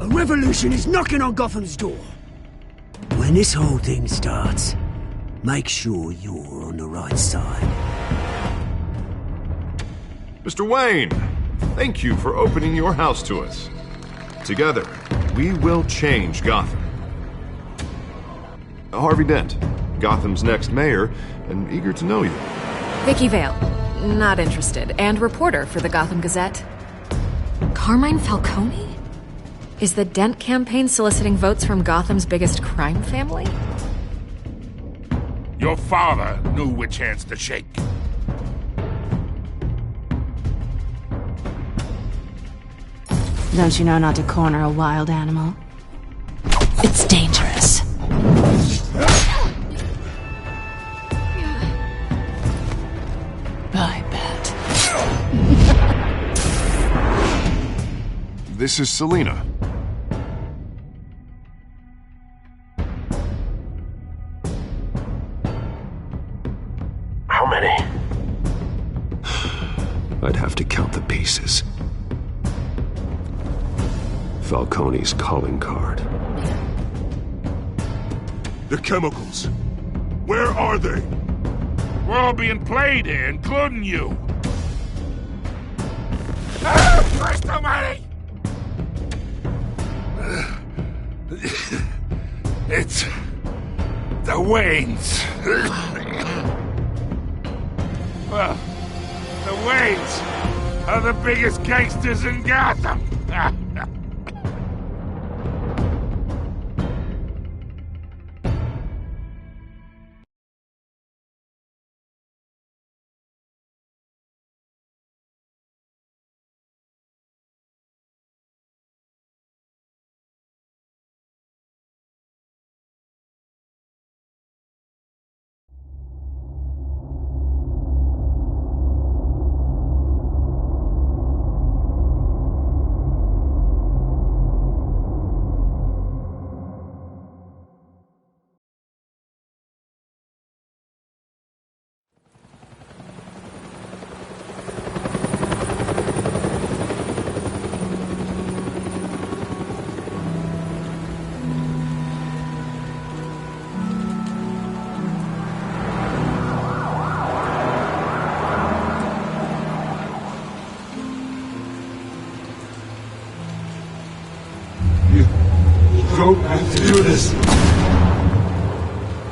A revolution is knocking on Gotham's door. When this whole thing starts, make sure you're on the right side. Mr. Wayne, thank you for opening your house to us. Together, we will change Gotham. Harvey Dent, Gotham's next mayor, and eager to know you. Vicky Vale, not interested, and reporter for the Gotham Gazette. Carmine Falcone? Is the Dent campaign soliciting votes from Gotham's biggest crime family? Your father knew which hands to shake. Don't you know not to corner a wild animal? It's dangerous. I bet. This is Selina. How many? I'd have to count the pieces. Falcone's calling card. The chemicals. Where are they? We're all being played here, including you. Christ almighty! It's the Waynes. Well, the Waynes are the biggest gangsters in Gotham. Don't have to do this.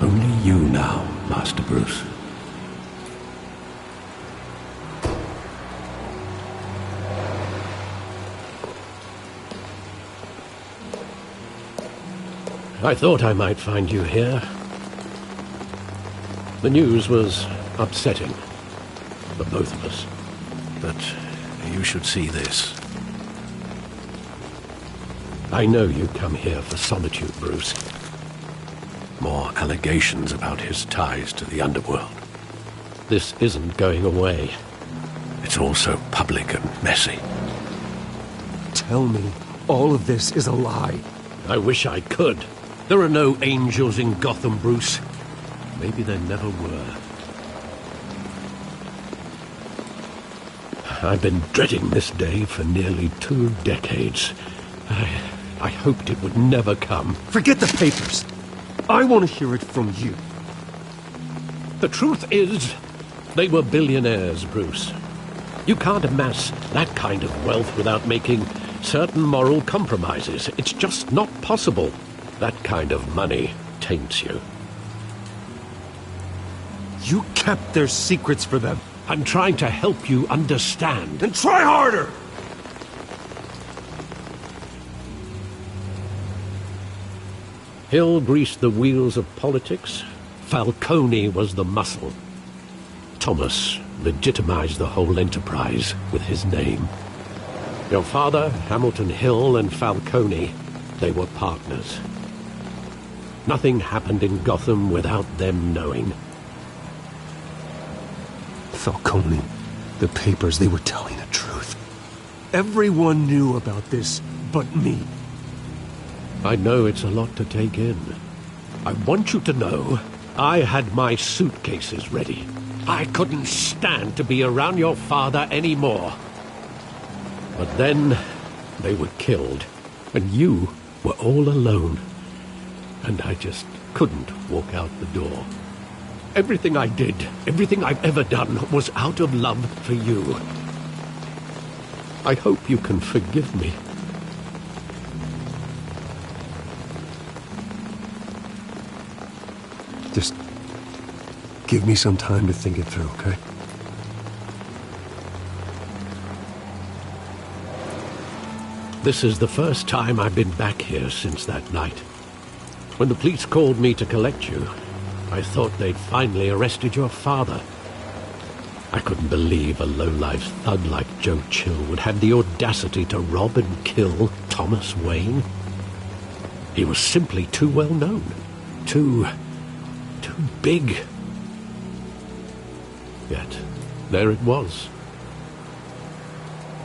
Only you now, Master Bruce. I thought I might find you here. The news was upsetting for both of us. But you should see this. I know you come here for solitude, Bruce. More allegations about his ties to the underworld. This isn't going away. It's all so public and messy. Tell me all of this is a lie. I wish I could. There are no angels in Gotham, Bruce. Maybe there never were. I've been dreading this day for nearly 2 decades. I hoped it would never come. Forget the papers. I want to hear it from you. The truth is, they were billionaires, Bruce. You can't amass that kind of wealth without making certain moral compromises. It's just not possible. That kind of money taints you. You kept their secrets for them. I'm trying to help you understand. Then try harder! Hill greased the wheels of politics. Falcone was the muscle. Thomas legitimized the whole enterprise with his name. Your father, Hamilton Hill, and Falcone, they were partners. Nothing happened in Gotham without them knowing. Falcone, the papers, they were telling the truth. Everyone knew about this but me. I know it's a lot to take in. I want you to know I had my suitcases ready. I couldn't stand to be around your father anymore. But then they were killed, And you were all alone. And I just couldn't walk out the door. Everything I did, everything I've ever done, was out of love for you. I hope you can forgive me. Just give me some time to think it through, okay? This is the first time I've been back here since that night. When the police called me to collect you, I thought they'd finally arrested your father. I couldn't believe a low-life thug like Joe Chill would have the audacity to rob and kill Thomas Wayne. He was simply too well known. Too big. Yet, there it was.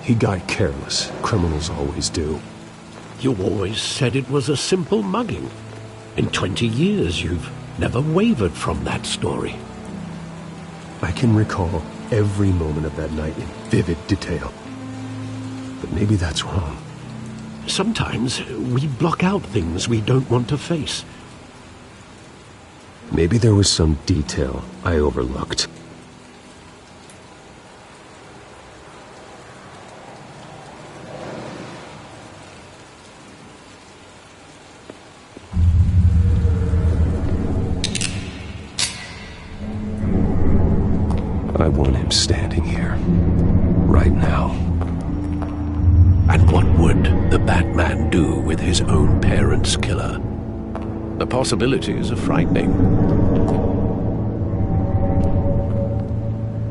He got careless. Criminals always do. You always said it was a simple mugging. In 20 years, you've never wavered from that story. I can recall every moment of that night in vivid detail. But maybe that's wrong. Sometimes we block out things we don't want to face. Maybe there was some detail I overlooked. I want him standing here, right now. And what would the Batman do with his own parents' killer? The possibilities are frightening.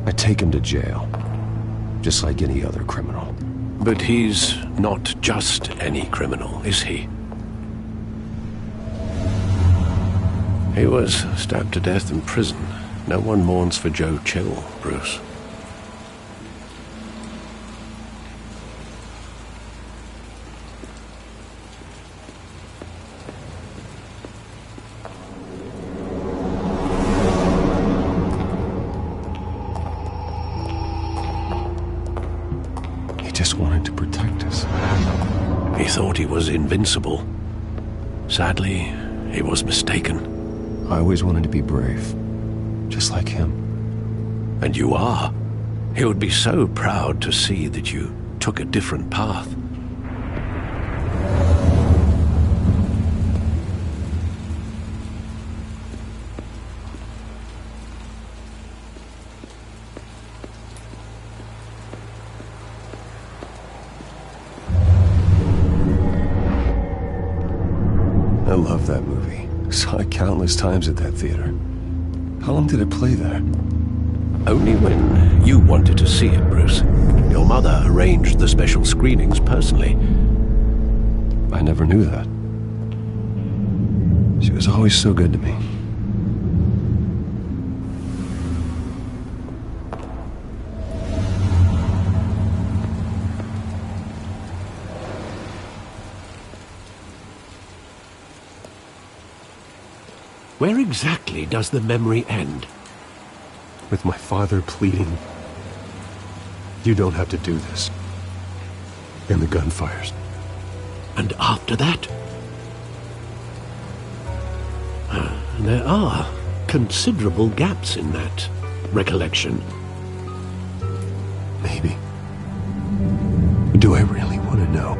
I take him to jail, just like any other criminal. But he's not just any criminal, is he? He was stabbed to death in prison. No one mourns for Joe Chill, Bruce. He just wanted to protect us. He thought he was invincible. Sadly, he was mistaken. I always wanted to be brave. Just like him. And you are. He would be so proud to see that you took a different path. I love that movie. Saw it countless times at that theater. How long did it play there? Only when you wanted to see it, Bruce. Your mother arranged the special screenings personally. I never knew that. She was always so good to me. Where exactly does the memory end? With my father pleading, "You don't have to do this." And the gunfires. And after that? There are considerable gaps in that recollection. Maybe. Do I really want to know?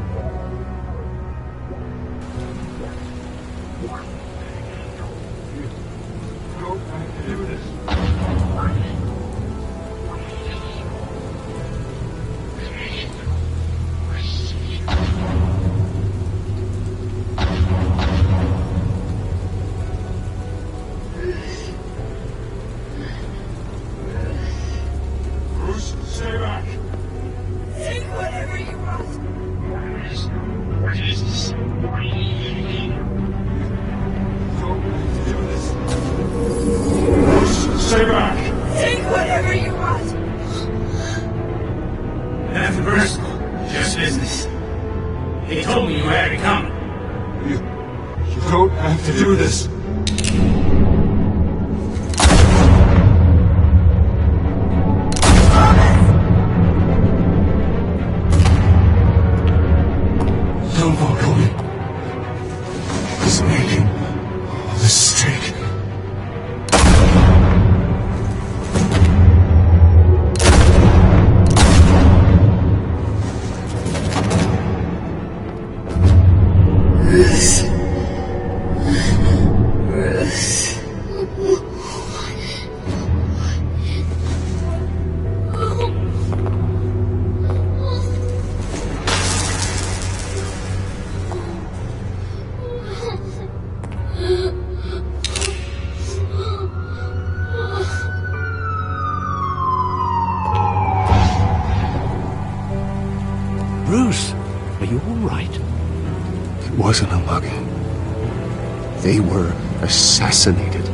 Stay back! Take whatever you want! Nothing personal, just business. He told me you had it coming. You don't have to do this. Don't Falcone. was making a mistake. Bruce, are you all right? It wasn't a mugging. They were assassinated.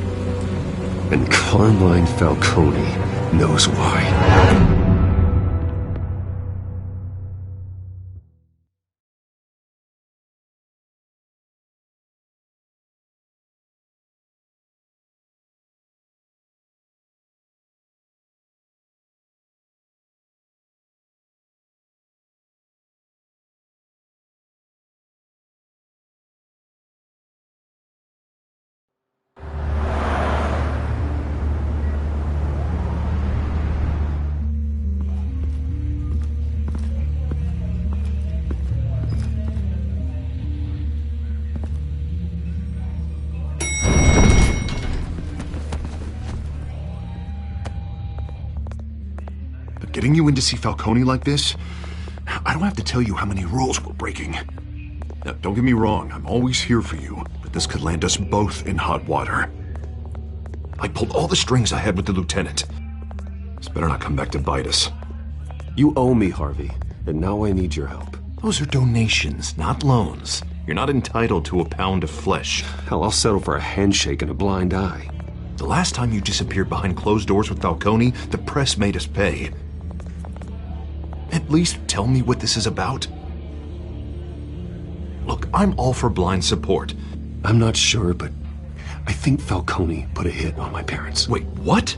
And Carmine Falcone knows why. Getting you in to see Falcone like this? I don't have to tell you how many rules we're breaking. Now, don't get me wrong, I'm always here for you, but this could land us both in hot water. I pulled all the strings I had with the lieutenant. This better not come back to bite us. You owe me, Harvey, and now I need your help. Those are donations, not loans. You're not entitled to a pound of flesh. Hell, I'll settle for a handshake and a blind eye. The last time you disappeared behind closed doors with Falcone, the press made us pay. At least tell me what this is about. Look, I'm all for blind support. I'm not sure, but I think Falcone put a hit on my parents. Wait, what?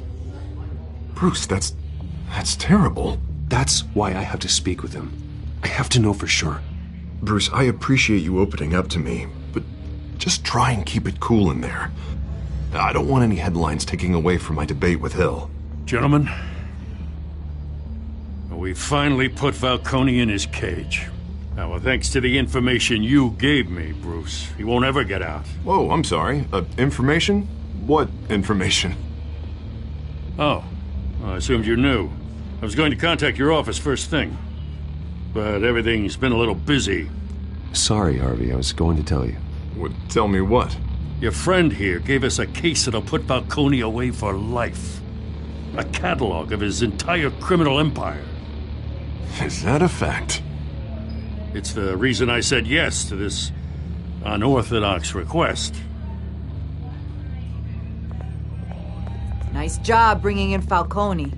Bruce, that's terrible. That's why I have to speak with him. I have to know for sure. Bruce, I appreciate you opening up to me, but just try and keep it cool in there. I don't want any headlines taking away from my debate with Hill. Gentlemen, we finally put Falcone in his cage. Now, well, thanks to the information you gave me, Bruce, he won't ever get out. Whoa, I'm sorry. Information? What information? Oh, well, I assumed you knew. I was going to contact your office first thing, but everything's been a little busy. Sorry, Harvey, I was going to tell you. Would tell me what? Your friend here gave us a case that'll put Falcone away for life. A catalog of his entire criminal empire. Is that a fact? It's the reason I said yes to this unorthodox request. Nice job bringing in Falcone.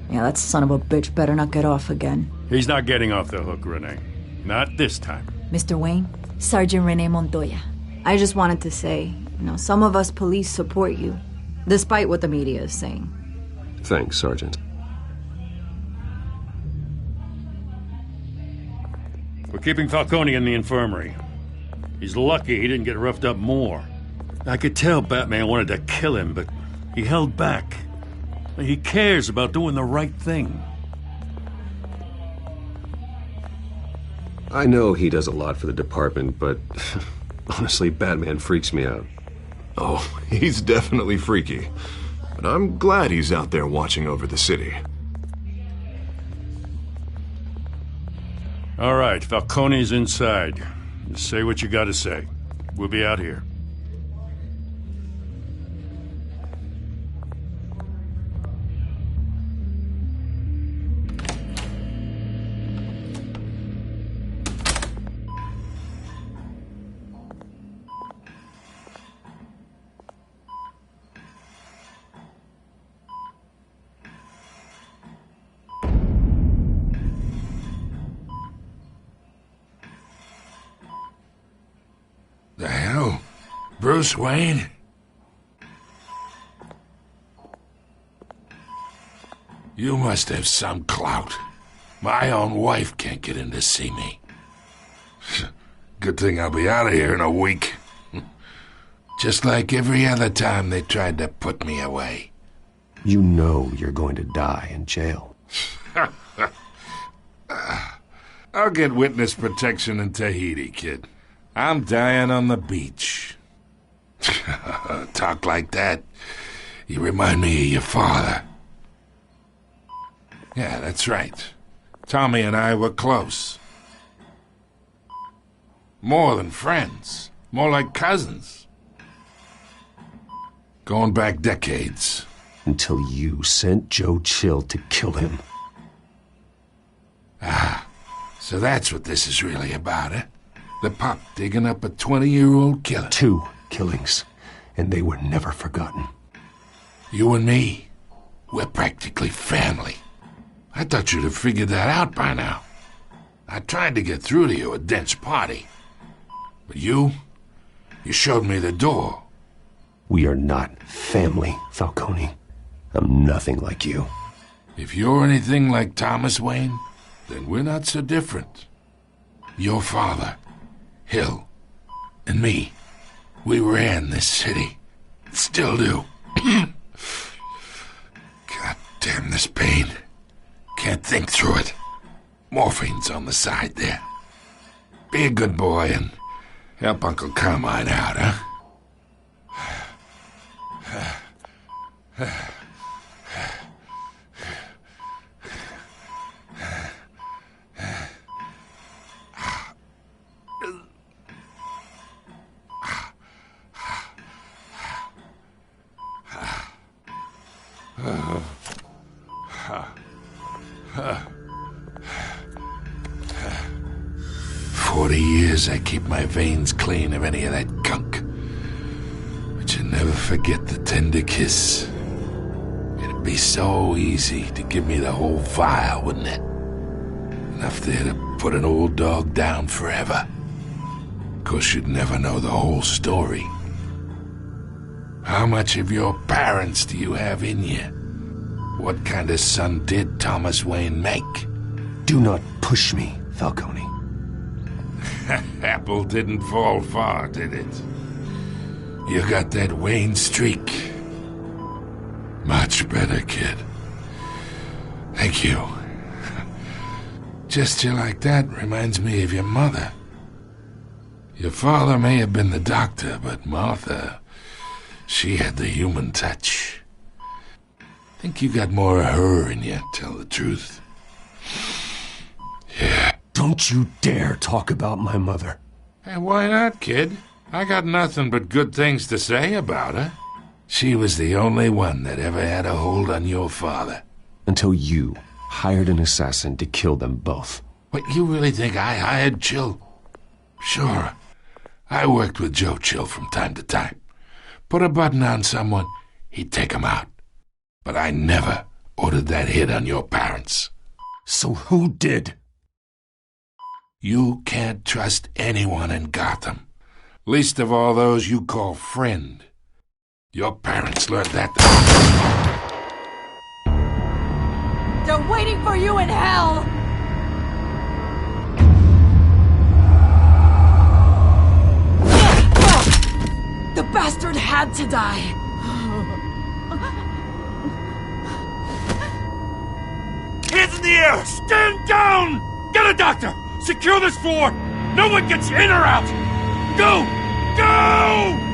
Yeah, that son of a bitch better not get off again. He's not getting off the hook, Renee. Not this time. Mr. Wayne, Sergeant Renee Montoya. I just wanted to say, some of us police support you, despite what the media is saying. Thanks, Sergeant. We're keeping Falcone in the infirmary. He's lucky he didn't get roughed up more. I could tell Batman wanted to kill him, but he held back. He cares about doing the right thing. I know he does a lot for the department, but honestly, Batman freaks me out. Oh, he's definitely freaky. But I'm glad he's out there watching over the city. All right, Falcone's inside. Just say what you gotta say. We'll be out here. The hell? Bruce Wayne? You must have some clout. My own wife can't get in to see me. Good thing I'll be out of here in a week. Just like every other time they tried to put me away. You know you're going to die in jail. I'll get witness protection in Tahiti, kid. I'm dying on the beach. Talk like that. You remind me of your father. Yeah, that's right. Tommy and I were close. More than friends. More like cousins. Going back decades. Until you sent Joe Chill to kill him. Ah, so that's what this is really about, eh? The pup digging up a 20-year-old killer. 2 killings, and they were never forgotten. You and me, we're practically family. I thought you'd have figured that out by now. I tried to get through to you at Dent's party. But you showed me the door. We are not family, Falcone. I'm nothing like you. If you're anything like Thomas Wayne, then we're not so different. Your father, Hill, and me, we ran this city. Still do. God damn this pain. Can't think through it. Morphine's on the side there. Be a good boy and help Uncle Carmine out, huh? 40 years I keep my veins clean of any of that gunk. But you never forget the tender kiss. It'd be so easy to give me the whole vial, wouldn't it? Enough there to put an old dog down forever. Of course, you'd never know the whole story. How much of your parents do you have in you? What kind of son did Thomas Wayne make? Do not push me, Falcone. Apple didn't fall far, did it? You got that Wayne streak. Much better, kid. Thank you. Gesture like that reminds me of your mother. Your father may have been the doctor, but Martha, she had the human touch. Think you got more of her in you, tell the truth. Yeah. Don't you dare talk about my mother. Hey, why not, kid? I got nothing but good things to say about her. She was the only one that ever had a hold on your father. Until you hired an assassin to kill them both. What, you really think I hired Chill? Sure. I worked with Joe Chill from time to time. Put a button on someone, he'd take him out. But I never ordered that hit on your parents. So who did? You can't trust anyone in Gotham. Least of all those you call friend. Your parents learned that. They're waiting for you in hell! The bastard had to die. Hands in the air! Stand down! Get a doctor! Secure this floor! No one gets in or out! Go! Go!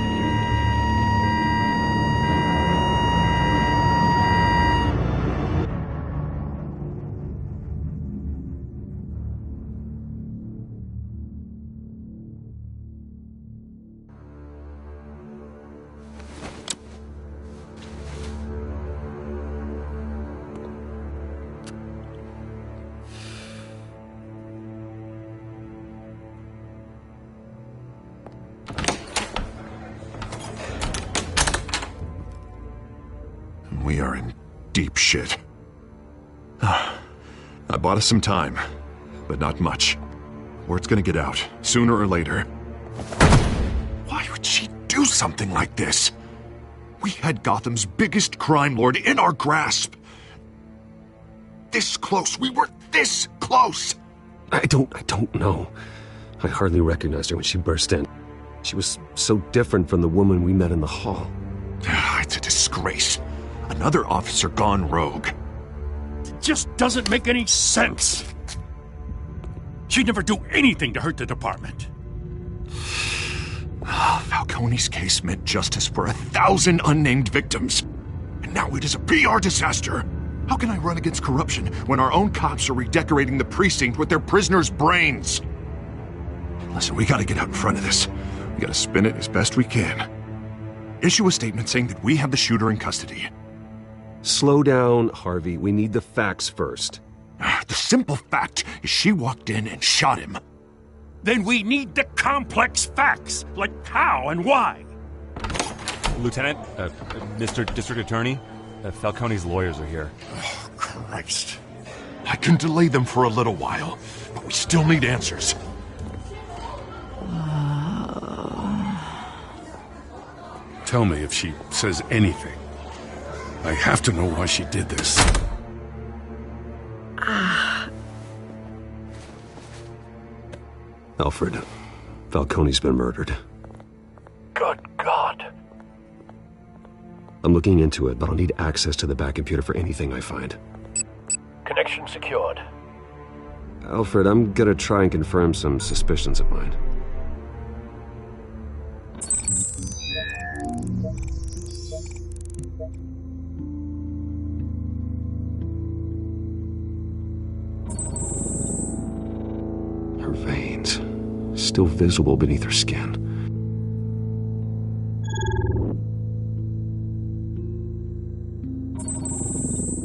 We are in deep shit. I bought us some time, but not much. Word's gonna get out, sooner or later. Why would she do something like this? We had Gotham's biggest crime lord in our grasp. This close, we were this close! I don't know. I hardly recognized her when she burst in. She was so different from the woman we met in the hall. It's a disgrace. Another officer gone rogue. It just doesn't make any sense. She'd never do anything to hurt the department. Falcone's case meant justice for 1,000 unnamed victims. And now it is a PR disaster. How can I run against corruption when our own cops are redecorating the precinct with their prisoners' brains? Listen, we gotta get out in front of this. We gotta spin it as best we can. Issue a statement saying that we have the shooter in custody. Slow down, Harvey. We need the facts first. The simple fact is she walked in and shot him. Then we need the complex facts, like how and why. Lieutenant, Mr. District Attorney, Falcone's lawyers are here. Oh, Christ. I can delay them for a little while, but we still need answers. Tell me if she says anything. I have to know why she did this. Alfred, Falcone's been murdered. Good God. I'm looking into it, but I'll need access to the back computer for anything I find. Connection secured. Alfred, I'm gonna try and confirm some suspicions of mine. Her veins, still visible beneath her skin.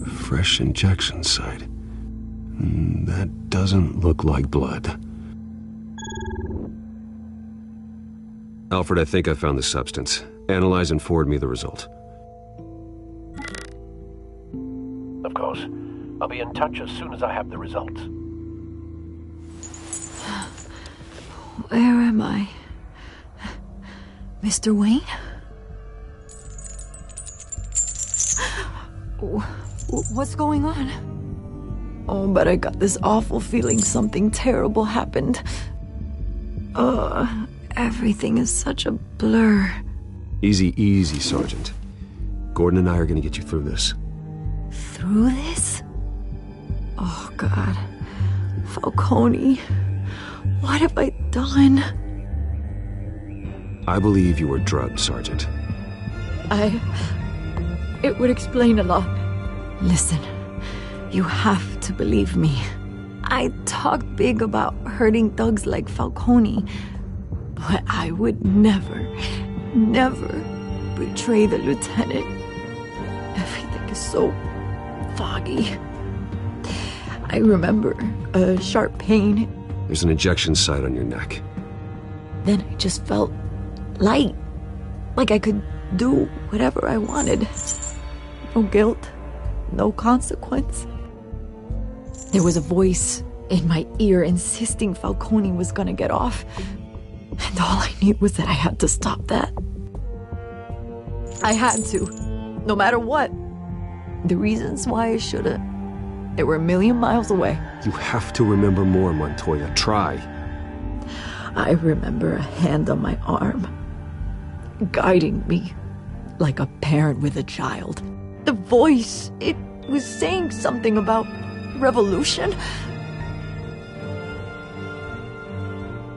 Fresh injection site. That doesn't look like blood. Alfred, I think I found the substance. Analyze and forward me the result. Of course. I'll be in touch as soon as I have the results. Where am I? Mr. Wayne? What's going on? Oh, but I got this awful feeling something terrible happened. Everything is such a blur. Easy, easy, Sergeant. Gordon and I are gonna get you through this. Through this? Oh, God. Falcone. What have I done? I believe you were drugged, Sergeant. It would explain a lot. Listen, you have to believe me. I talk big about hurting thugs like Falcone, but I would never betray the lieutenant. Everything is so foggy. I remember a sharp pain. There's an injection site on your neck. Then I just felt light, like I could do whatever I wanted. No guilt, no consequence. There was a voice in my ear insisting Falcone was gonna get off. And all I knew was that I had to stop that. I had to, no matter what. The reasons why I shouldn't, they were a million miles away. You have to remember more, Montoya. Try. I remember a hand on my arm, guiding me like a parent with a child. The voice, it was saying something about revolution.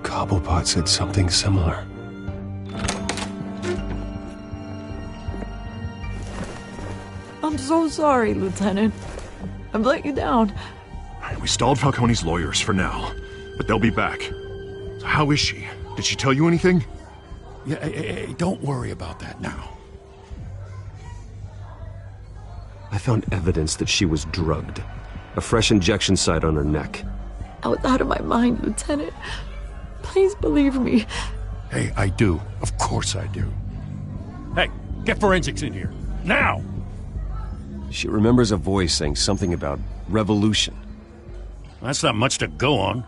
Cobblepot said something similar. I'm so sorry, Lieutenant. I've let you down. We stalled Falcone's lawyers for now, but they'll be back. So how is she? Did she tell you anything? Yeah, hey, don't worry about that now. I found evidence that she was drugged. A fresh injection site on her neck. I was out of my mind, Lieutenant. Please believe me. Hey, I do. Of course I do. Hey, get forensics in here. Now! She remembers a voice saying something about revolution. That's not much to go on.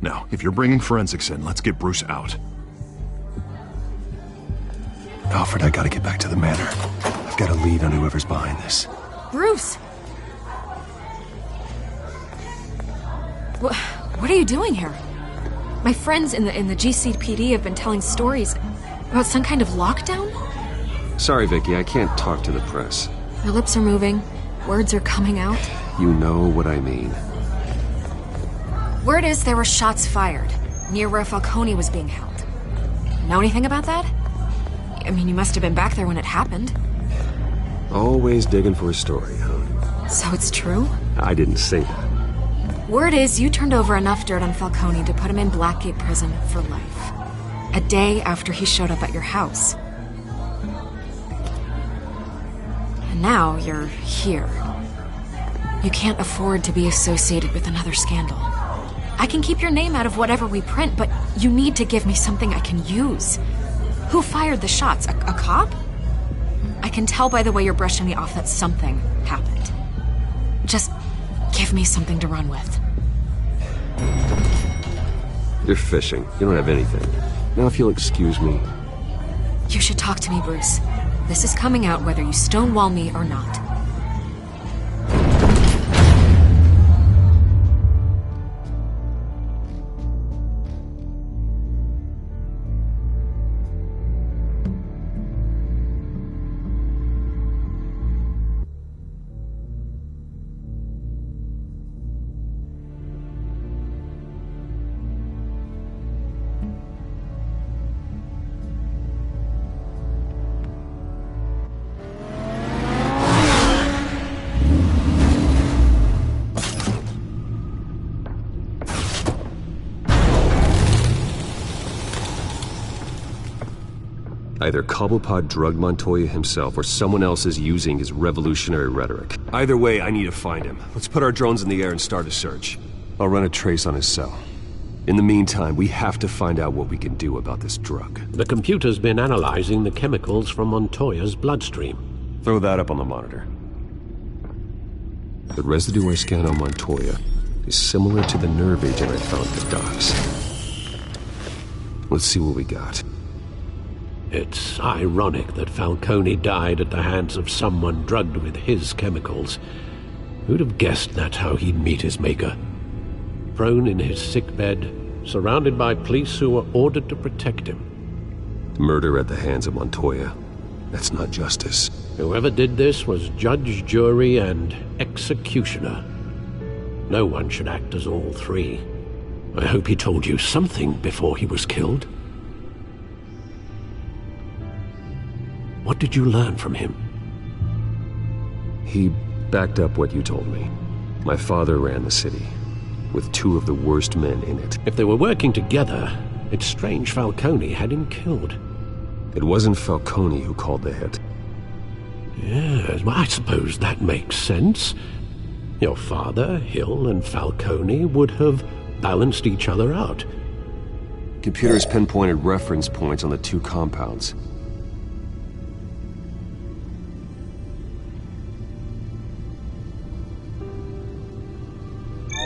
Now, if you're bringing forensics in, let's get Bruce out. Alfred, I gotta get back to the manor. I've got a lead on whoever's behind this. Bruce! What are you doing here? My friends in the GCPD have been telling stories about some kind of lockdown. Sorry, Vicky, I can't talk to the press. Your lips are moving. Words are coming out. You know what I mean. Word is there were shots fired near where Falcone was being held. Know anything about that? I mean, you must have been back there when it happened. Always digging for a story, huh? So it's true? I didn't say that. Word is you turned over enough dirt on Falcone to put him in Blackgate Prison for life. A day after he showed up at your house. And now you're here. You can't afford to be associated with another scandal. I can keep your name out of whatever we print, but you need to give me something I can use. Who fired the shots? A cop? I can tell by the way you're brushing me off that something happened. Just give me something to run with. You're fishing. You don't have anything. Now if you'll excuse me. You should talk to me, Bruce. This is coming out whether you stonewall me or not. Either Cobblepot drugged Montoya himself or someone else is using his revolutionary rhetoric. Either way, I need to find him. Let's put our drones in the air and start a search. I'll run a trace on his cell. In the meantime, we have to find out what we can do about this drug. The computer's been analyzing the chemicals from Montoya's bloodstream. Throw that up on the monitor. The residue I scanned on Montoya is similar to the nerve agent I found at the docks. Let's see what we got. It's ironic that Falcone died at the hands of someone drugged with his chemicals. Who'd have guessed that's how he'd meet his maker? Prone in his sickbed, surrounded by police who were ordered to protect him. Murder at the hands of Montoya. That's not justice. Whoever did this was judge, jury, and executioner. No one should act as all three. I hope he told you something before he was killed. What did you learn from him? He backed up what you told me. My father ran the city, with two of the worst men in it. If they were working together, it's strange Falcone had him killed. It wasn't Falcone who called the hit. Yes, well, I suppose that makes sense. Your father, Hill, and Falcone would have balanced each other out. Computers pinpointed reference points on the two compounds.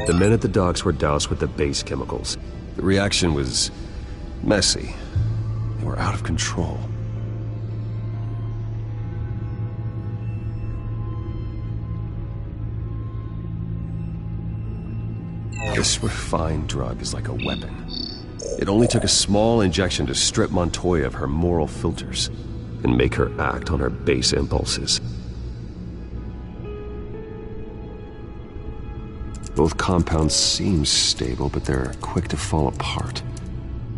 The men at the docks were doused with the base chemicals. The reaction was messy. They were out of control. This refined drug is like a weapon. It only took a small injection to strip Montoya of her moral filters and make her act on her base impulses. Both compounds seem stable, but they're quick to fall apart.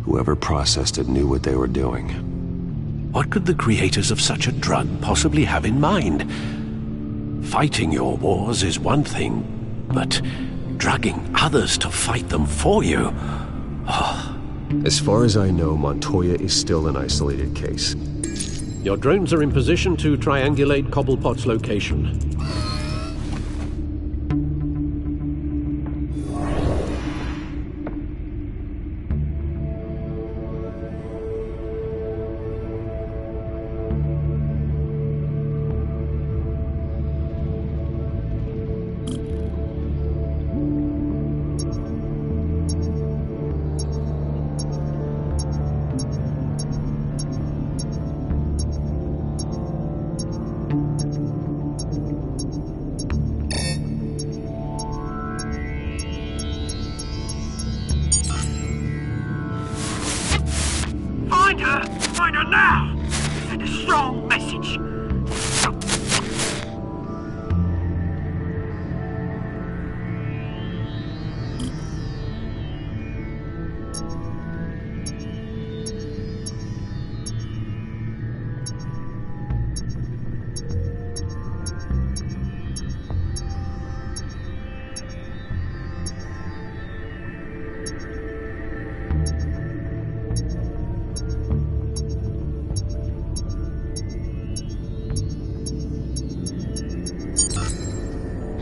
Whoever processed it knew what they were doing. What could the creators of such a drug possibly have in mind? Fighting your wars is one thing, but drugging others to fight them for you? Oh. As far as I know, Montoya is still an isolated case. Your drones are in position to triangulate Cobblepot's location. Find her! Find her now! Send a strong message.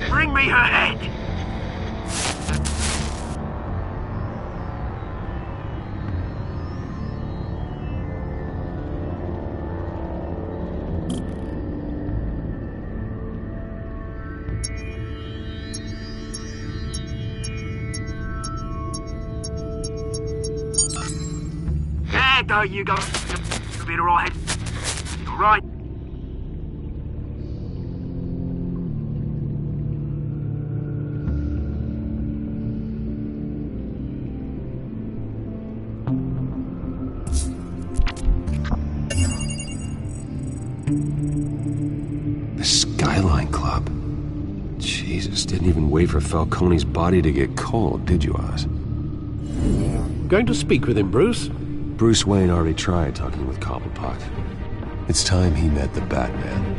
Bring me her head! There you go. You'll be alright. Alright. The Skyline Club. Jesus, didn't even wait for Falcone's body to get cold, did you, Oz? Going to speak with him, Bruce? Bruce Wayne already tried talking with Cobblepot. It's time he met the Batman.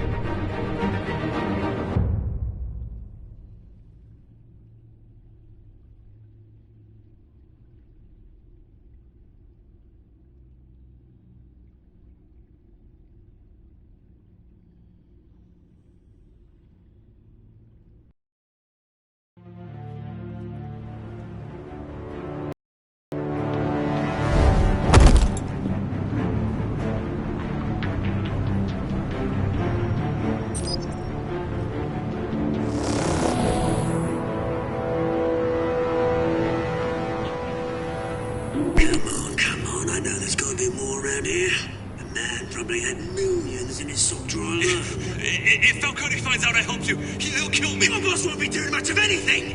If Falcone finds out I helped you, he'll kill me. Your boss won't be doing much of anything.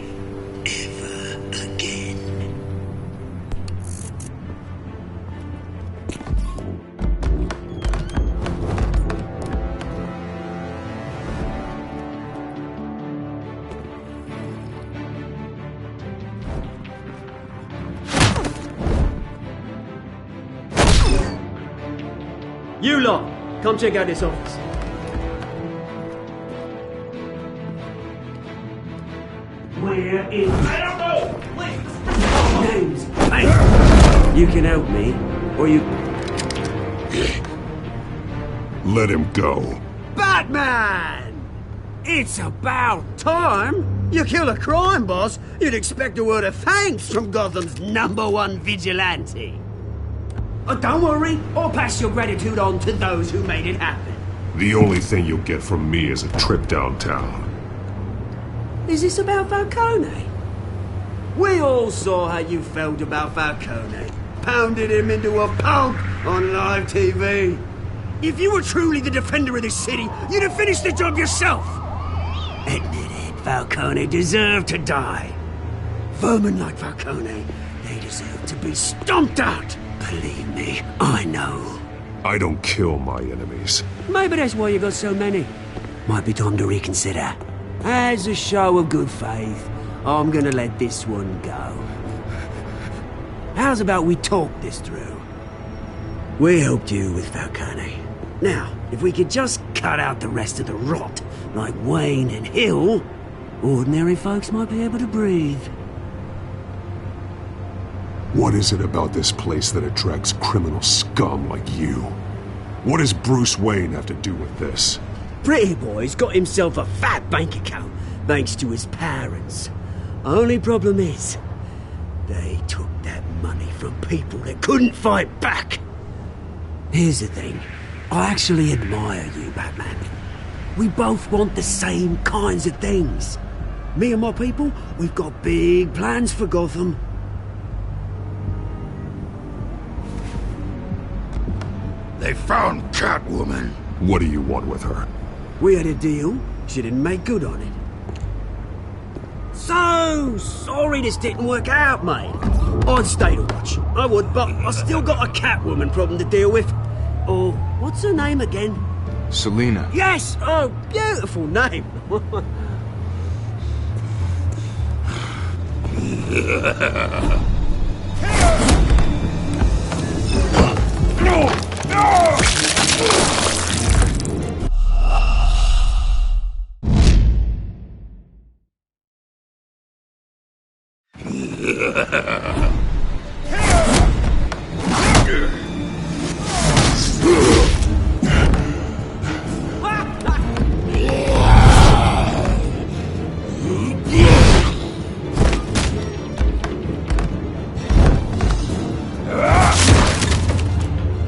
Ever again. You lot, come check out this office. Where is... I don't know! Please! Names. Hey! You can help me, or you... Let him go. Batman! It's about time. You kill a crime boss, you'd expect a word of thanks from Gotham's #1 vigilante. Oh, don't worry, I'll pass your gratitude on to those who made it happen. The only thing you'll get from me is a trip downtown. Is this about Falcone? We all saw how you felt about Falcone. Pounded him into a pulp on live TV. If you were truly the defender of this city, you'd have finished the job yourself. Admit it, Falcone deserved to die. Vermin like Falcone, they deserve to be stomped out. Believe me, I know. I don't kill my enemies. Maybe that's why you got so many. Might be time to reconsider. As a show of good faith, I'm gonna let this one go. How's about we talk this through? We helped you with Falcone. Now, if we could just cut out the rest of the rot, like Wayne and Hill, ordinary folks might be able to breathe. What is it about this place that attracts criminal scum like you? What does Bruce Wayne have to do with this? Pretty Boy's got himself a fat bank account, thanks to his parents. Only problem is, they took that money from people that couldn't fight back. Here's the thing, I actually admire you, Batman. We both want the same kinds of things. Me and my people, we've got big plans for Gotham. They found Catwoman. What do you want with her? We had a deal. She didn't make good on it. So sorry this didn't work out, mate. I'd stay to watch. I would, but I still got a Catwoman problem to deal with. Oh, what's her name again? Selina. Yes! Oh, beautiful name.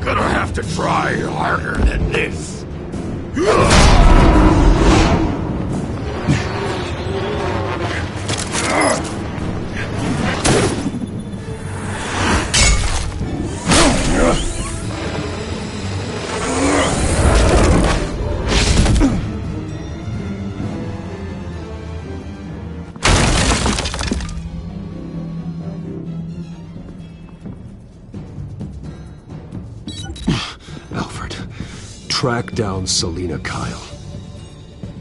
Gonna have to try harder than this. Alfred, track down Selina Kyle.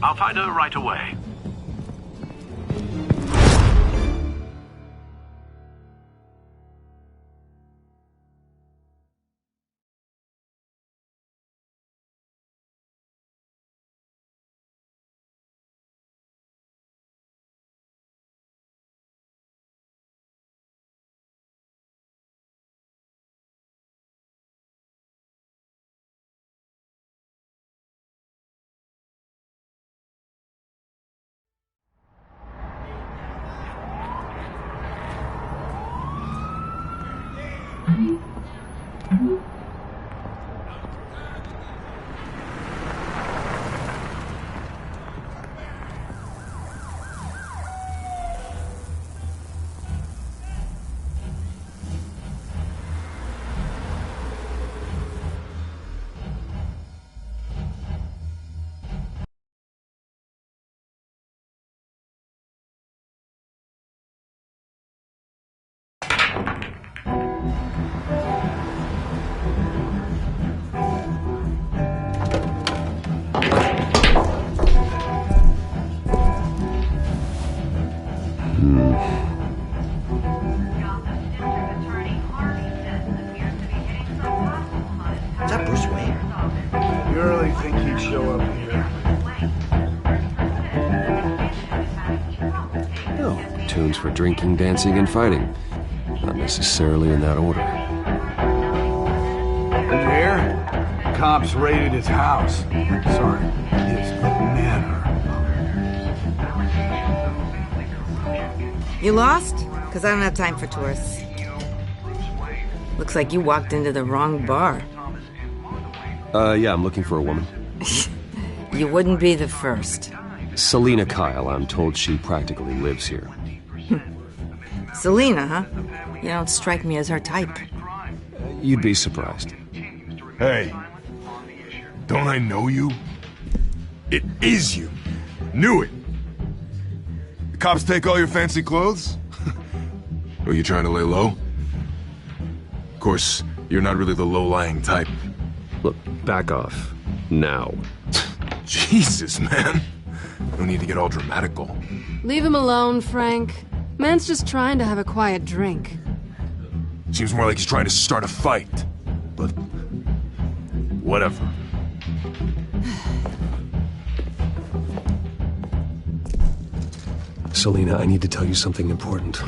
I'll find her right away. Is that Bruce Wayne? You really think he'd show up here? Oh, tunes for drinking, dancing, and fighting. Not necessarily in that order. And here, cops raided his house. Sorry, his manor. You lost? Because I don't have time for tourists. Looks like you walked into the wrong bar. Yeah, I'm looking for a woman. You wouldn't be the first. Selina Kyle, I'm told she practically lives here. Selina, huh? You don't strike me as her type. You'd be surprised. Hey, don't I know you? It is you. Knew it. The cops take all your fancy clothes? Are you trying to lay low? Of course, you're not really the low-lying type. Look, back off. Now. Jesus, man. No need to get all dramatical. Leave him alone, Frank. Man's just trying to have a quiet drink. Seems more like he's trying to start a fight. But... whatever. Selina, I need to tell you something important.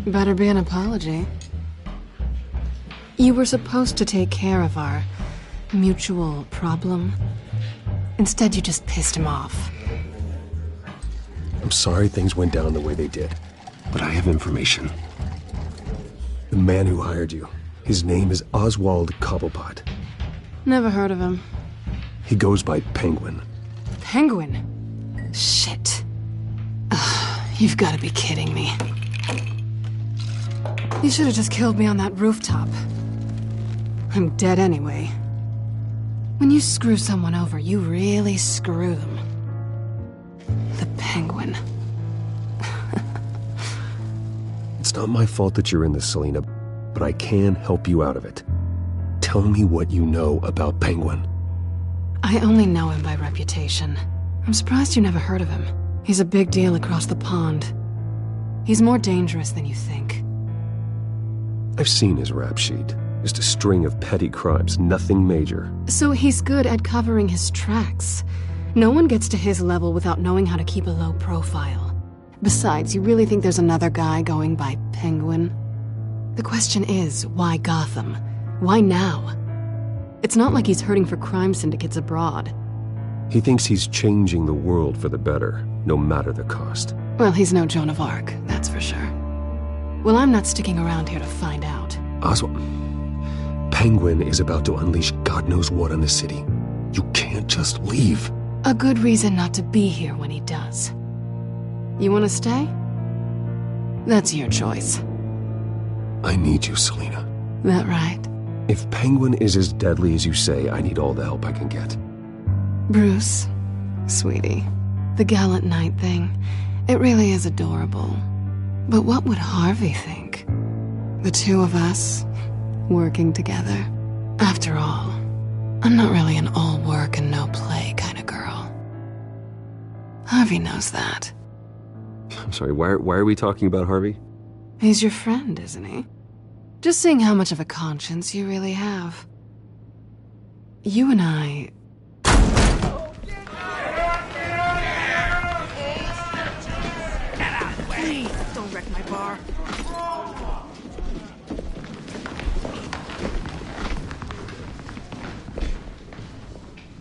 Better be an apology. You were supposed to take care of our mutual problem. Instead, you just pissed him off. I'm sorry things went down the way they did. But I have information. The man who hired you, his name is Oswald Cobblepot. Never heard of him. He goes by Penguin. Penguin? Shit. Ugh, you've got to be kidding me. You should have just killed me on that rooftop. I'm dead anyway. When you screw someone over, you really screw them. The Penguin. It's not my fault that you're in this, Selina, but I can help you out of it. Tell me what you know about Penguin. I only know him by reputation. I'm surprised you never heard of him. He's a big deal across the pond. He's more dangerous than you think. I've seen his rap sheet. Just a string of petty crimes, nothing major. So he's good at covering his tracks. No one gets to his level without knowing how to keep a low profile. Besides, you really think there's another guy going by Penguin? The question is, why Gotham? Why now? It's not like he's hurting for crime syndicates abroad. He thinks he's changing the world for the better, no matter the cost. Well, he's no Joan of Arc, that's for sure. Well, I'm not sticking around here to find out. Oswald, Penguin is about to unleash God knows what on the city. You can't just leave. A good reason not to be here when he does. You want to stay? That's your choice. I need you, Selina. That right? If Penguin is as deadly as you say, I need all the help I can get. Bruce, sweetie, the gallant knight thing, it really is adorable. But what would Harvey think? The two of us, working together. After all, I'm not really an all work and no play kind of girl. Harvey knows that. I'm sorry, why are we talking about Harvey? He's your friend, isn't he? Just seeing how much of a conscience you really have. You and I... Please, don't wreck my bar.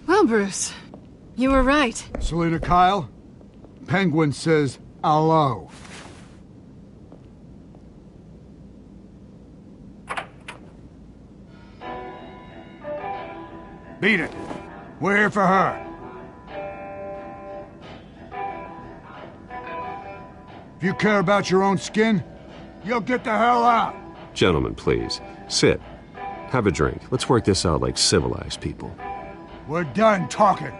Well, Bruce, you were right. Selina Kyle, Penguin says hello. Beat it. We're here for her. If you care about your own skin, you'll get the hell out. Gentlemen, please. Sit. Have a drink. Let's work this out like civilized people. We're done talking.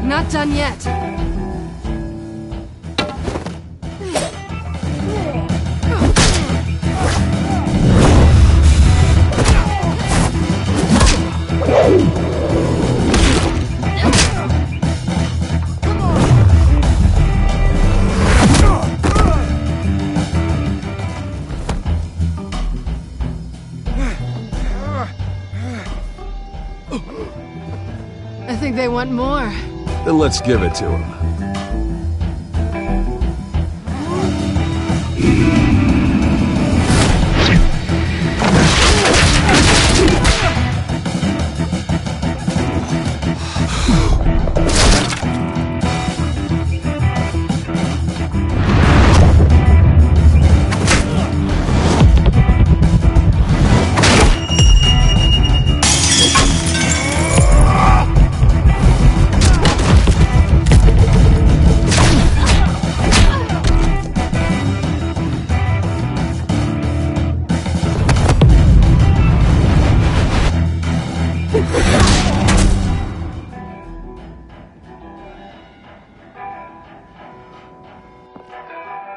Not done yet. I think they want more. Then let's give it to him.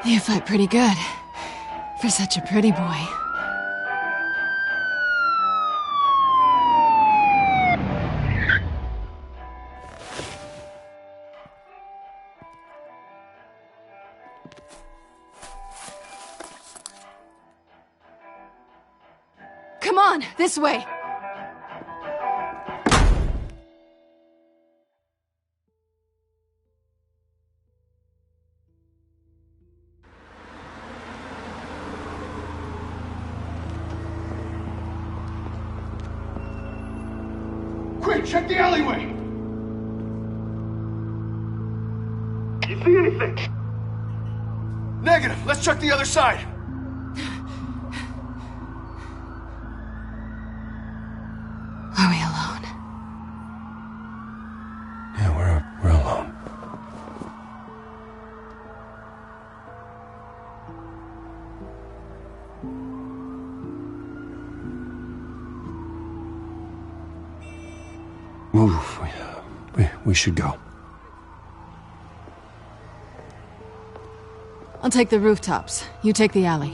You fight pretty good. For such a pretty boy. Come on, this way. Quick, check the alleyway! You see anything? Negative. Let's check the other side. Are we alone? Yeah, we're alone. Move. We should go. I'll take the rooftops. You take the alley.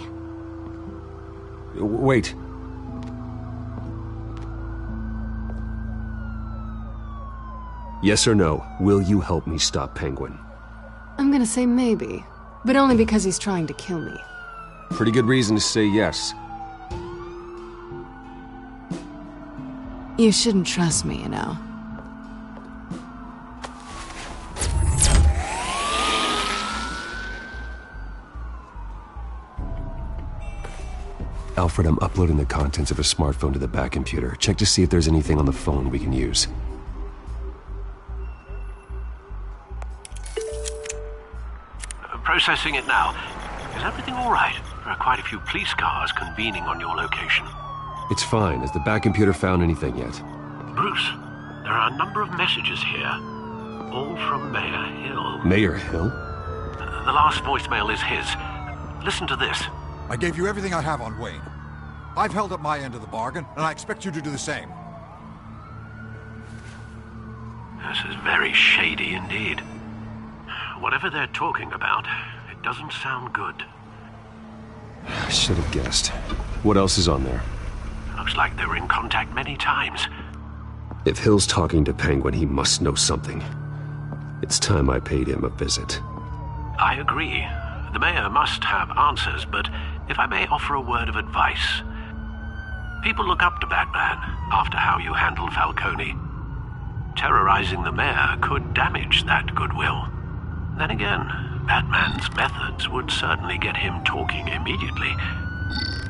Wait. Yes or no, will you help me stop Penguin? I'm gonna say maybe, but only because he's trying to kill me. Pretty good reason to say yes. You shouldn't trust me, you know. Alfred, I'm uploading the contents of a smartphone to the back computer. Check to see if there's anything on the phone we can use. Processing it now. Is everything all right? There are quite a few police cars convening on your location. It's fine. Has the back computer found anything yet? Bruce, there are a number of messages here. All from Mayor Hill. Mayor Hill? The last voicemail is his. Listen to this. I gave you everything I have on Wayne. I've held up my end of the bargain, and I expect you to do the same. This is very shady indeed. Whatever they're talking about, it doesn't sound good. I should have guessed. What else is on there? Looks like they were in contact many times. If Hill's talking to Penguin, he must know something. It's time I paid him a visit. I agree. The mayor must have answers, but if I may offer a word of advice. People look up to Batman after how you handled Falcone. Terrorizing the mayor could damage that goodwill. Then again, Batman's methods would certainly get him talking immediately.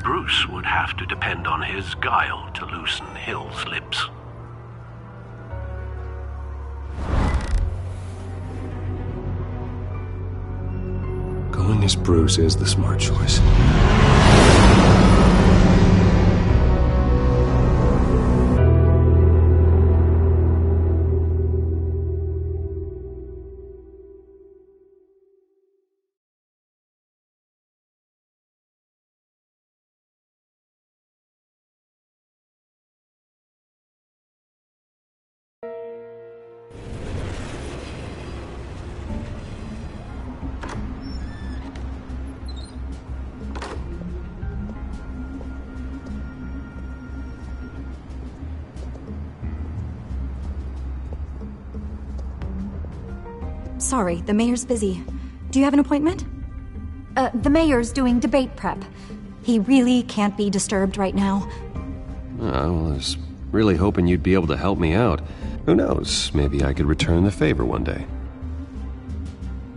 Bruce would have to depend on his guile to loosen Hill's lips. Going as Bruce is the smart choice. Sorry, the mayor's busy. Do you have an appointment? The mayor's doing debate prep. He really can't be disturbed right now. I was really hoping you'd be able to help me out. Who knows, maybe I could return the favor one day.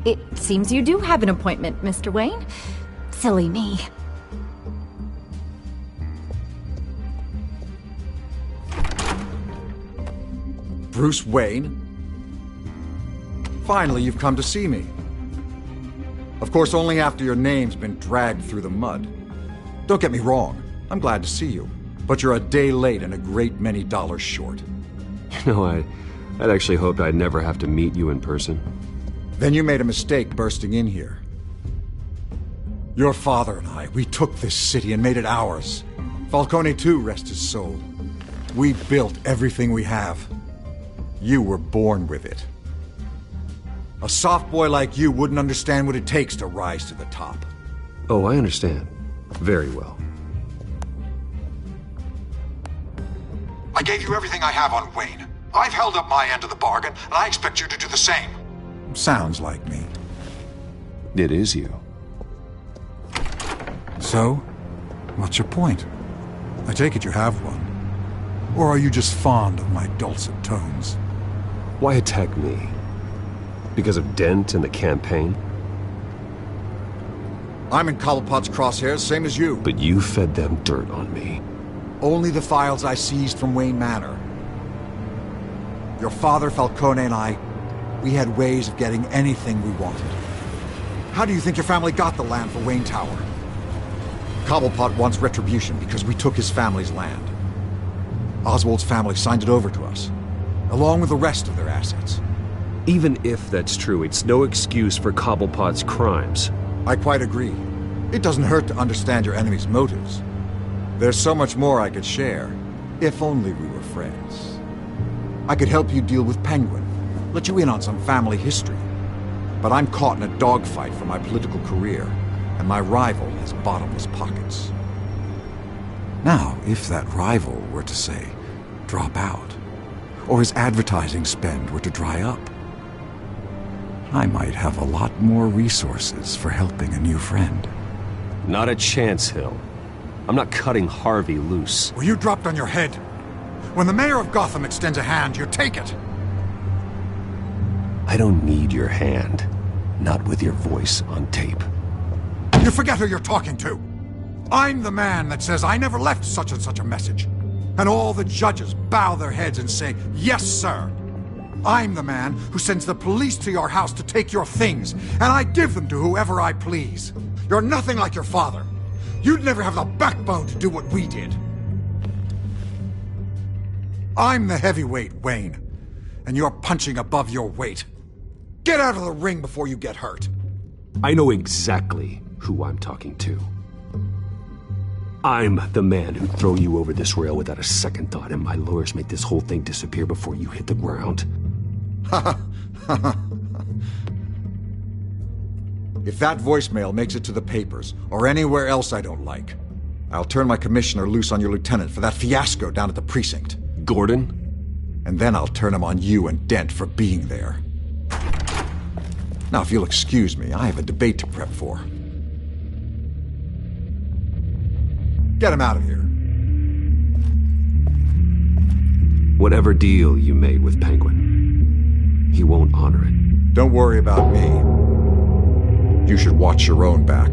It seems you do have an appointment, Mr. Wayne. Silly me. Bruce Wayne? Finally, you've come to see me. Of course, only after your name's been dragged through the mud. Don't get me wrong, I'm glad to see you. But you're a day late and a great many dollars short. You know, I'd actually hoped I'd never have to meet you in person. Then you made a mistake bursting in here. Your father and I, we took this city and made it ours. Falcone too, rest his soul. We built everything we have. You were born with it. A soft boy like you wouldn't understand what it takes to rise to the top. Oh, I understand. Very well. I gave you everything I have on Wayne. I've held up my end of the bargain, and I expect you to do the same. Sounds like me. It is you. So, what's your point? I take it you have one. Or are you just fond of my dulcet tones? Why attack me? Because of Dent and the campaign? I'm in Cobblepot's crosshairs, same as you. But you fed them dirt on me. Only the files I seized from Wayne Manor. Your father, Falcone, and I, we had ways of getting anything we wanted. How do you think your family got the land for Wayne Tower? Cobblepot wants retribution because we took his family's land. Oswald's family signed it over to us, along with the rest of their assets. Even if that's true, it's no excuse for Cobblepot's crimes. I quite agree. It doesn't hurt to understand your enemy's motives. There's so much more I could share, if only we were friends. I could help you deal with Penguin, let you in on some family history. But I'm caught in a dogfight for my political career, and my rival has bottomless pockets. Now, if that rival were to, say, drop out, or his advertising spend were to dry up, I might have a lot more resources for helping a new friend. Not a chance, Hill. I'm not cutting Harvey loose. Were you dropped on your head? When the mayor of Gotham extends a hand, you take it. I don't need your hand. Not with your voice on tape. You forget who you're talking to. I'm the man that says I never left such and such a message. And all the judges bow their heads and say, yes, sir. I'm the man who sends the police to your house to take your things, and I give them to whoever I please. You're nothing like your father. You'd never have the backbone to do what we did. I'm the heavyweight, Wayne, and you're punching above your weight. Get out of the ring before you get hurt. I know exactly who I'm talking to. I'm the man who'd throw you over this rail without a second thought, and my lawyers make this whole thing disappear before you hit the ground. If that voicemail makes it to the papers, or anywhere else I don't like, I'll turn my commissioner loose on your lieutenant for that fiasco down at the precinct. Gordon? And then I'll turn him on you and Dent for being there. Now, if you'll excuse me, I have a debate to prep for. Get him out of here. Whatever deal you made with Penguin, he won't honor it. Don't worry about me. You should watch your own back.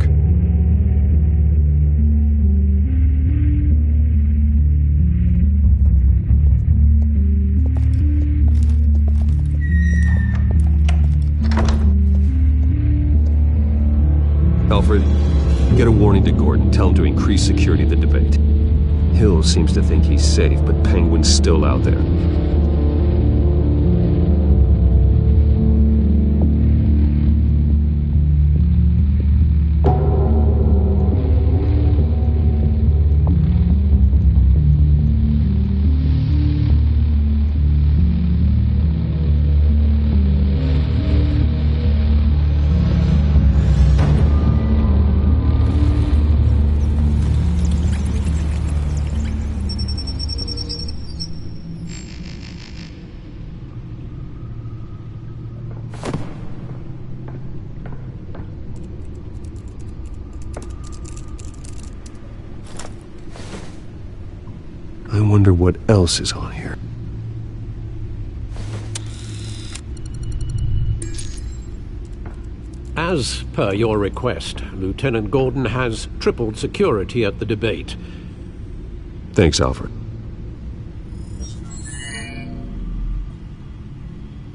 Alfred, get a warning to Gordon. Tell him to increase security of the debate. Hill seems to think he's safe, but Penguin's still out there. I wonder what else is on here. As per your request, Lieutenant Gordon has tripled security at the debate. Thanks, Alfred.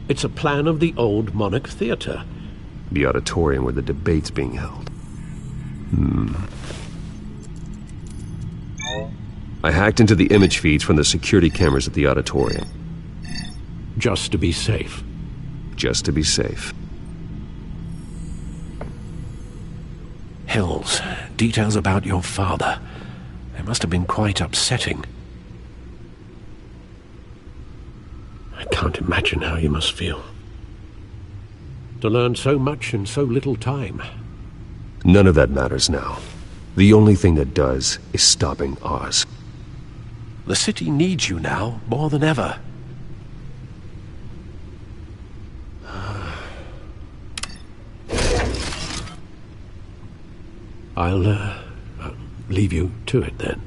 It's a plan of the old Monarch Theater. The auditorium where the debate's being held. I hacked into the image feeds from the security cameras at the auditorium. Just to be safe. Just to be safe. Hills, details about your father. They must have been quite upsetting. I can't imagine how you must feel. To learn so much in so little time. None of that matters now. The only thing that does is stopping Oz. The city needs you now, more than ever. I'll leave you to it then.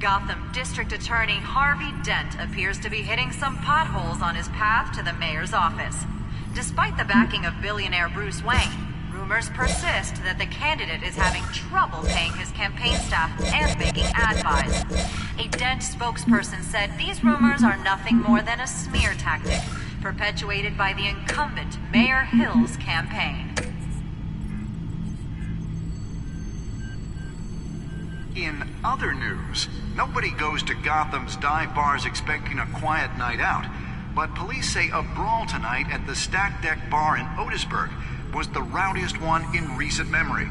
Gotham District Attorney Harvey Dent appears to be hitting some potholes on his path to the mayor's office. Despite the backing of billionaire Bruce Wayne, rumors persist that the candidate is having trouble paying his campaign staff and making ad buys. A Dent spokesperson said these rumors are nothing more than a smear tactic, perpetuated by the incumbent Mayor Hill's campaign. In other news, nobody goes to Gotham's dive bars expecting a quiet night out, but police say a brawl tonight at the Stack Deck Bar in Otisburg was the rowdiest one in recent memory.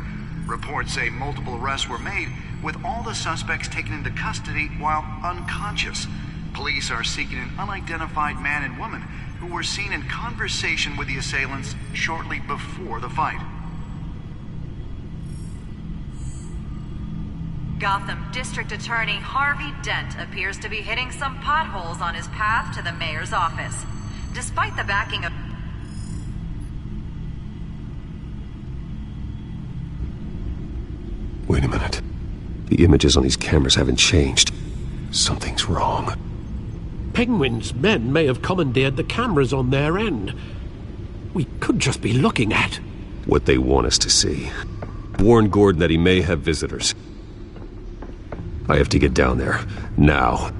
Reports say multiple arrests were made, with all the suspects taken into custody while unconscious. Police are seeking an unidentified man and woman who were seen in conversation with the assailants shortly before the fight. Gotham District Attorney Harvey Dent appears to be hitting some potholes on his path to the mayor's office. Despite the backing of... Wait a minute. The images on these cameras haven't changed. Something's wrong. Penguin's men may have commandeered the cameras on their end. We could just be looking at what they want us to see. Warn Gordon that he may have visitors. I have to get down there, now.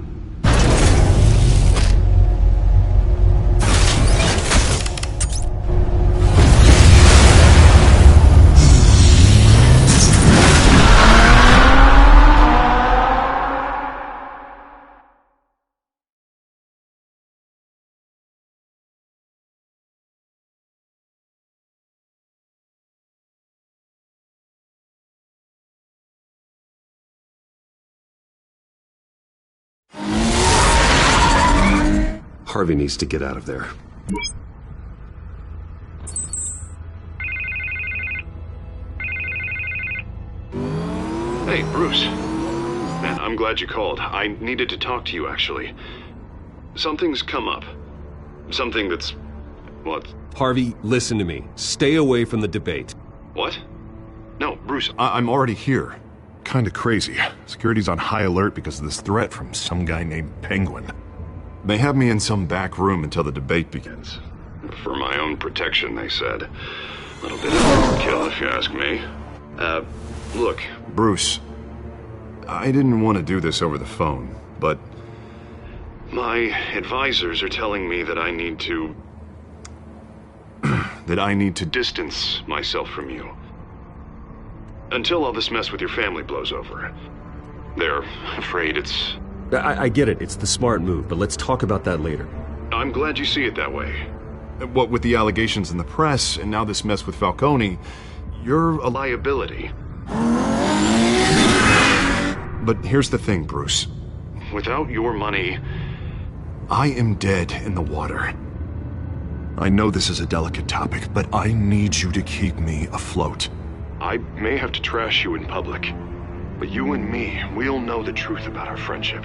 Harvey needs to get out of there. Hey, Bruce. Man, I'm glad you called. I needed to talk to you, actually. Something's come up. Something that's... what? Harvey, listen to me. Stay away from the debate. What? No, Bruce, I'm already here. Kinda crazy. Security's on high alert because of this threat from some guy named Penguin. They have me in some back room until the debate begins. For my own protection, they said. A little bit of overkill, if you ask me. Look, Bruce, I didn't want to do this over the phone, but my advisors are telling me that I need to... that I need to distance myself from you. Until all this mess with your family blows over. They're afraid it's... I get it. It's the smart move, but let's talk about that later. I'm glad you see it that way. What with the allegations in the press, and now this mess with Falcone, you're a liability. But here's the thing, Bruce. Without your money, I am dead in the water. I know this is a delicate topic, but I need you to keep me afloat. I may have to trash you in public, but you and me, we'll know the truth about our friendship.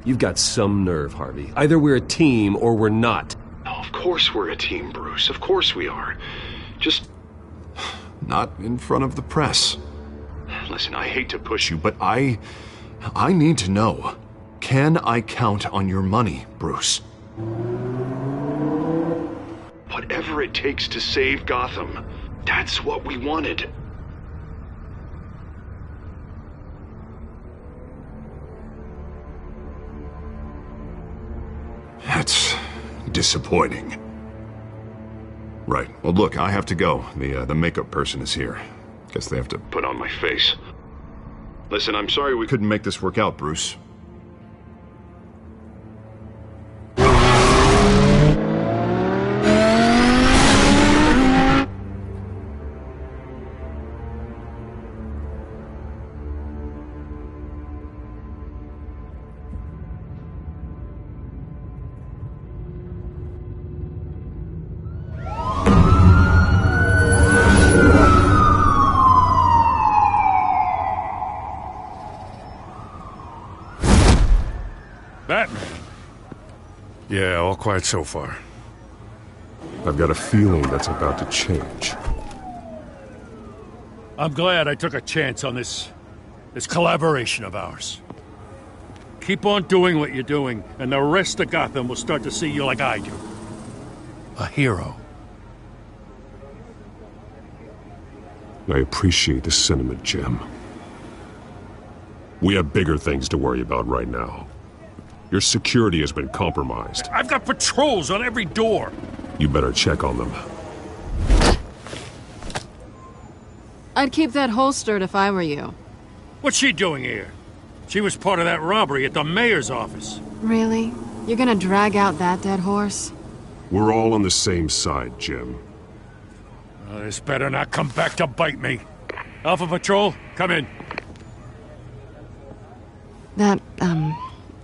You've got some nerve, Harvey. Either we're a team or we're not. No, of course we're a team, Bruce. Of course we are. Just... not in front of the press. Listen, I hate to push you, but I need to know. Can I count on your money, Bruce? Whatever it takes to save Gotham. That's what we wanted. That's disappointing. Right. Well, look, I have to go. The makeup person is here. Guess they have to put on my face. Listen, I'm sorry we couldn't make this work out, Bruce. Batman. Yeah, all quiet so far. I've got a feeling that's about to change. I'm glad I took a chance on this This collaboration of ours. Keep on doing what you're doing, and the rest of Gotham will start to see you like I do. A hero. I appreciate the sentiment, Jim. We have bigger things to worry about right now. Your security has been compromised. I've got patrols on every door. You better check on them. I'd keep that holstered if I were you. What's she doing here? She was part of that robbery at the mayor's office. Really? You're gonna drag out that dead horse? We're all on the same side, Jim. This better not come back to bite me. Alpha Patrol, come in. That,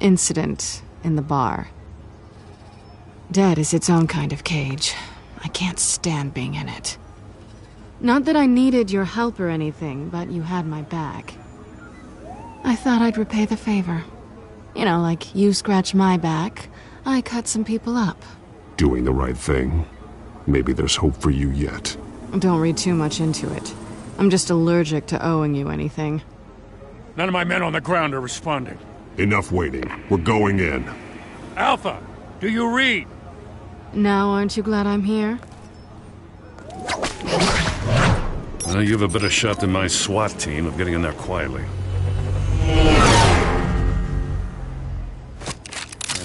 incident in the bar. Dead is its own kind of cage. I can't stand being in it. Not that I needed your help or anything, but you had my back. I thought I'd repay the favor. You know, like you scratch my back, I cut some people up. Doing the right thing. Maybe there's hope for you yet. Don't read too much into it. I'm just allergic to owing you anything. None of my men on the ground are responding. Enough waiting. We're going in. Alpha, do you read? Now aren't you glad I'm here? Well, you have a better shot than my SWAT team of getting in there quietly.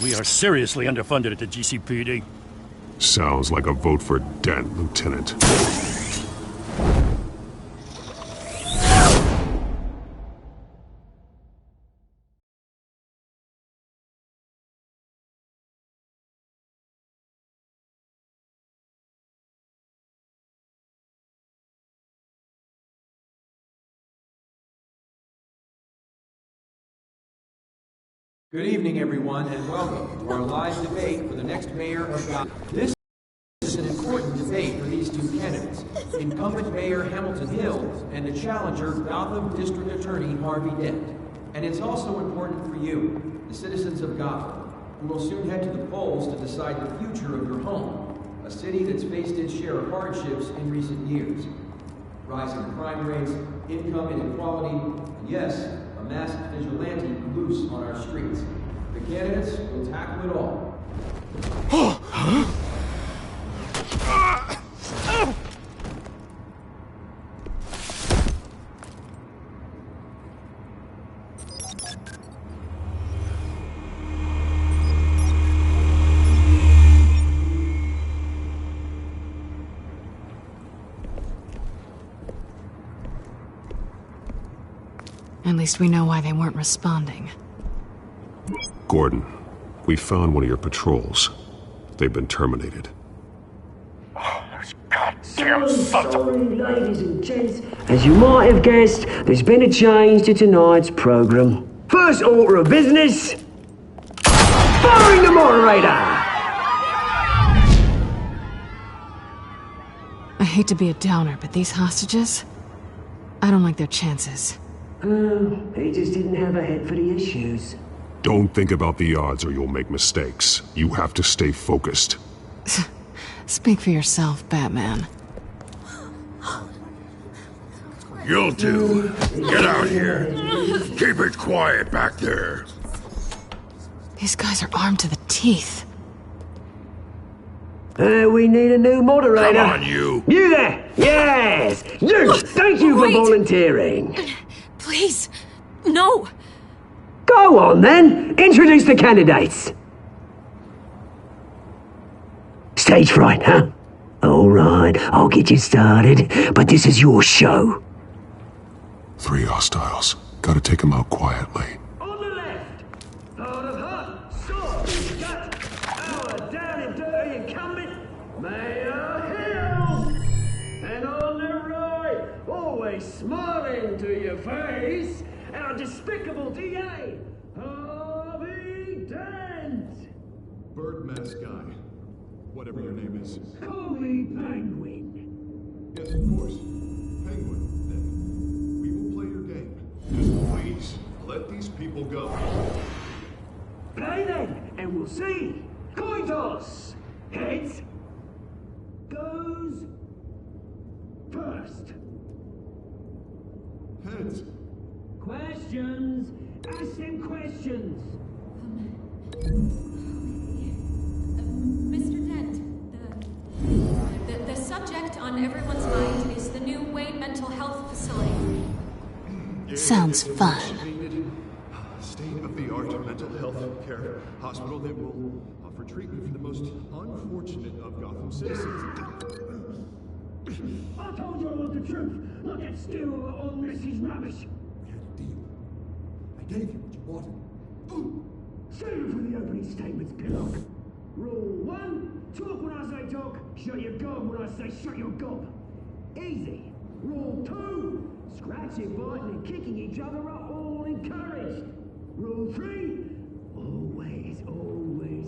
We are seriously underfunded at the GCPD. Sounds like a vote for Dent, Lieutenant. Good evening, everyone, and welcome to our live debate for the next mayor of Gotham. This is an important debate for these two candidates, incumbent Mayor Hamilton Hill and the challenger, Gotham District Attorney Harvey Dent. And it's also important for you, the citizens of Gotham, who will soon head to the polls to decide the future of your home, a city that's faced its share of hardships in recent years. Rising crime rates, income inequality, and yes, a masked vigilante loose on our streets. The candidates will tackle it all. At least we know why they weren't responding. Gordon, we found one of your patrols. They've been terminated. So sorry, ladies and gents. As you might have guessed, there's been a change to tonight's programme. First order of business, firing the moderator! I hate to be a downer, but these hostages? I don't like their chances. He just didn't have a head for the issues. Don't think about the odds or you'll make mistakes. You have to stay focused. Speak for yourself, Batman. You'll do. Get out here. Keep it quiet back there. These guys are armed to the teeth. We need a new moderator. Come on, you. You there! Yes! You! Thank you for volunteering. Please, no! Go on, then. Introduce the candidates. Stage fright, huh? All right, I'll get you started, but this is your show. 3 hostiles. Gotta take them out quietly. On the left, part of her, sword, gut, our down and dirty incumbent, Mayor Hill. And on the right, always smiling to your face, our despicable DA, Harvey Dent. Birdman Sky. Whatever your name is. Call me Penguin. Yes, of course. Penguin, then. We will play your game. Just please, let these people go. Play then, and we'll see. Coin toss. Heads goes first. Heads. Question questions! Ask them questions! Mr. Dent, the subject on everyone's mind is the new Wayne Mental Health Facility. Sounds fun. State-of-the-art mental health care hospital that will offer treatment for the most unfortunate of Gotham citizens. I told you I want the truth, not that stew or Mrs. rubbish. I gave you what you wanted. Save it for the opening statements, Pillock. Rule 1, talk when I say talk, shut your gob when I say shut your gob. Easy. Rule 2, scratching, biting and kicking each other are all encouraged. Rule 3, always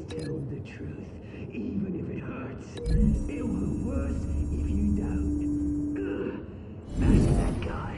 tell the truth, even if it hurts. It'll hurt worse if you don't. Ask that guy.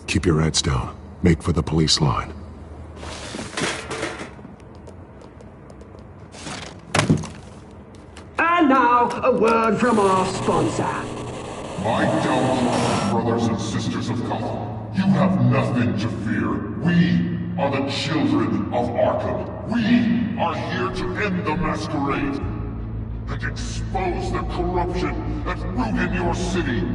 Keep your heads down. Make for the police line. And now, a word from our sponsor. My Telltale brothers and sisters of Gotham, you have nothing to fear. We are the children of Arkham. We are here to end the masquerade and expose the corruption that's ruined your city.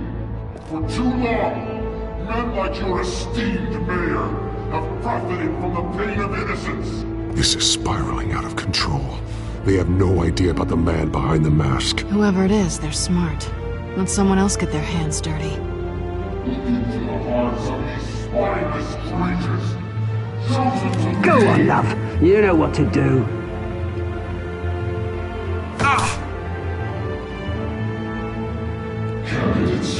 For too long, men like your esteemed mayor have profited from the pain of innocence. This is spiraling out of control. They have no idea about the man behind the mask. Whoever it is, they're smart. Let someone else get their hands dirty. Look into the hearts of these spineless creatures. Chosen to Go on, love. You know what to do. Candidates,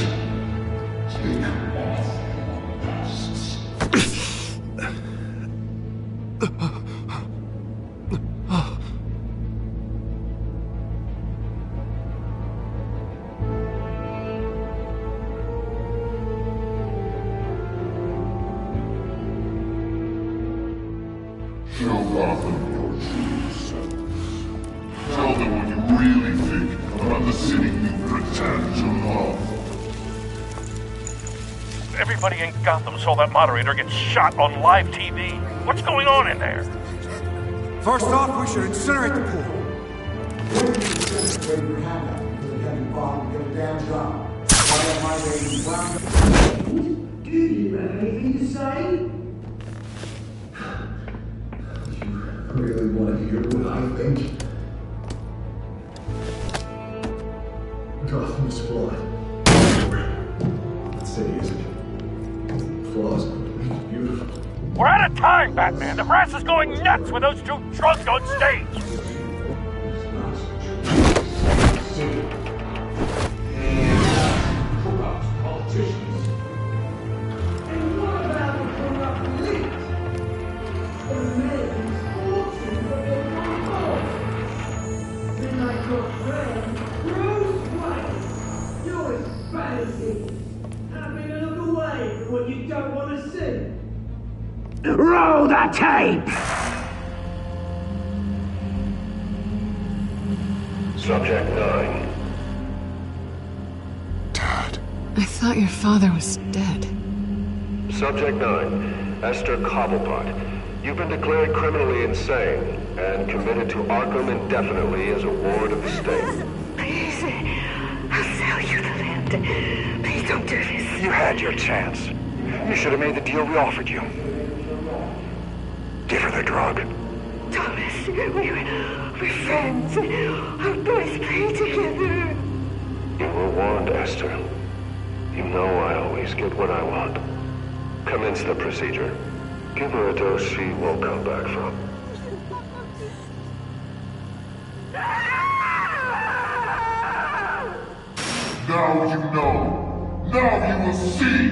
take off your masks. Show Gotham your true selves. Tell them what you really think about the city you pretend to love. Everybody in Gotham saw that moderator get shot on live TV. What's going on in there? First off, we should incinerate the pool. Do you have anything to say? I really want to hear what I think. Gotham's flawed. That city isn't. Flaws, but it's beautiful. We're out of time, Batman. The press is going nuts with those two drunks on stage. Corrupt politicians. And what about the corrupt elite? The men's fortunes that they can't hold. Then like your friend, Bruce Wayne. You're as bad as he. Having to look away from what you don't want to see. Roll the tape! Subject 9. I thought your father was dead. Subject 9. Esther Cobblepot. You've been declared criminally insane and committed to Arkham indefinitely as a ward of the state. Please, I'll sell you the land. Please don't do this. You had your chance. You should have made the deal we offered you. Give her the drug. Thomas, we're friends. Our boys play together. You were warned, Esther. You know I always get what I want. Commence the procedure. Give her a dose she won't come back from. Now you know. Now you will see.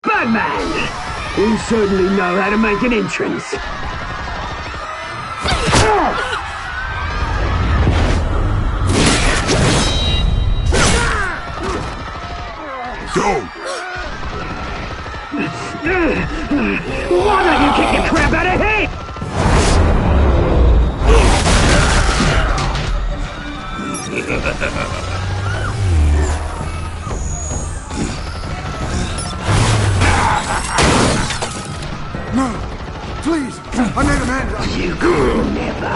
Batman! You certainly know how to make an entrance. Go! Why don't you kick the crap out of him? No! Please! I made Amanda! You could never!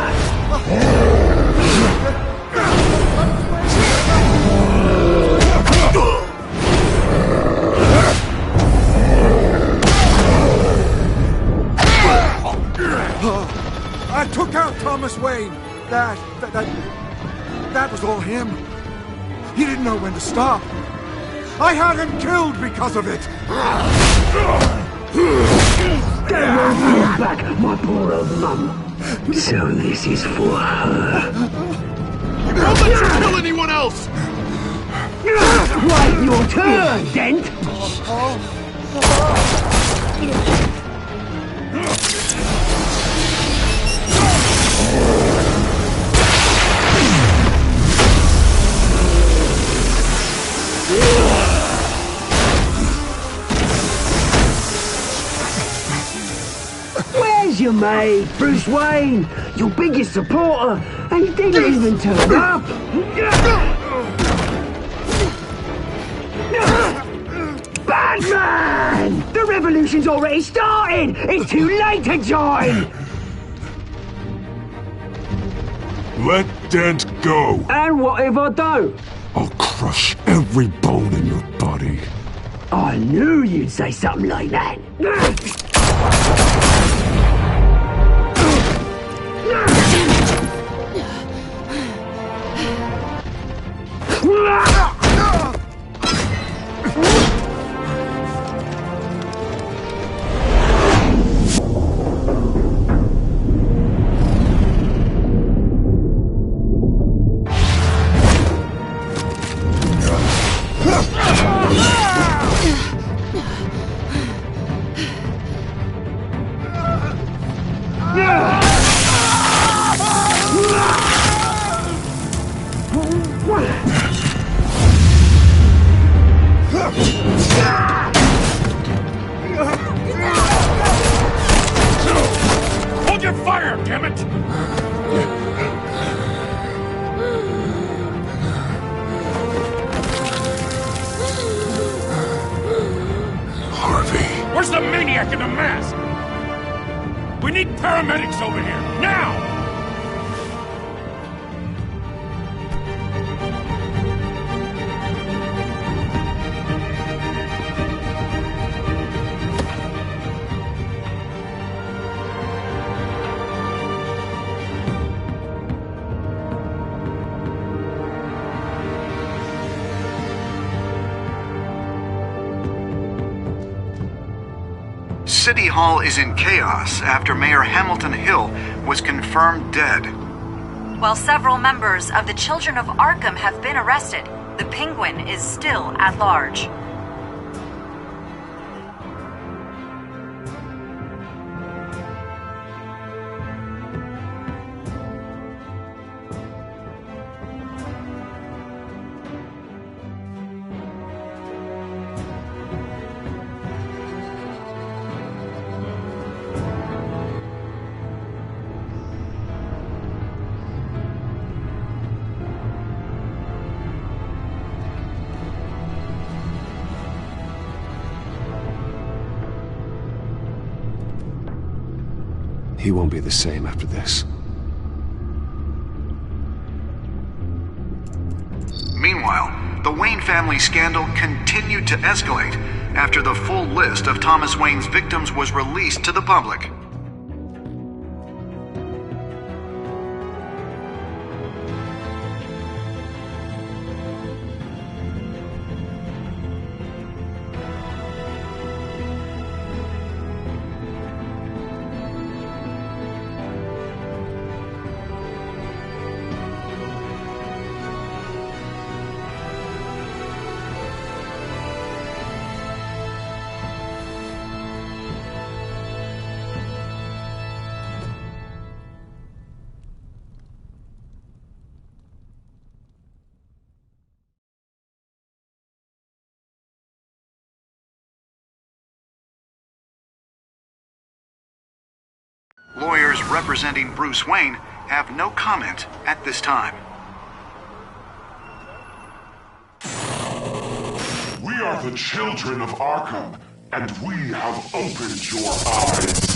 I took out Thomas Wayne. That was all him. He didn't know when to stop. I had him killed because of it. Don't hold back, my poor old mum. So this is for her. Don't let you kill anyone else! Right, your turn, Dent! Where's your mate, Bruce Wayne? Your biggest supporter, and he didn't even turn up! Batman! The revolution's already started! It's too late to join! Let Dent go! And what if I don't? I'll crush every bone in your body. I knew you'd say something like that. Hold your fire, damn it! Harvey. Where's the maniac in the mask? We need paramedics over here, now! City Hall is in chaos after Mayor Hamilton Hill was confirmed dead. While several members of the Children of Arkham have been arrested, the Penguin is still at large. He won't be the same after this. Meanwhile, the Wayne family scandal continued to escalate after the full list of Thomas Wayne's victims was released to the public. Lawyers representing Bruce Wayne have no comment at this time. We are the children of Arkham, and we have opened your eyes.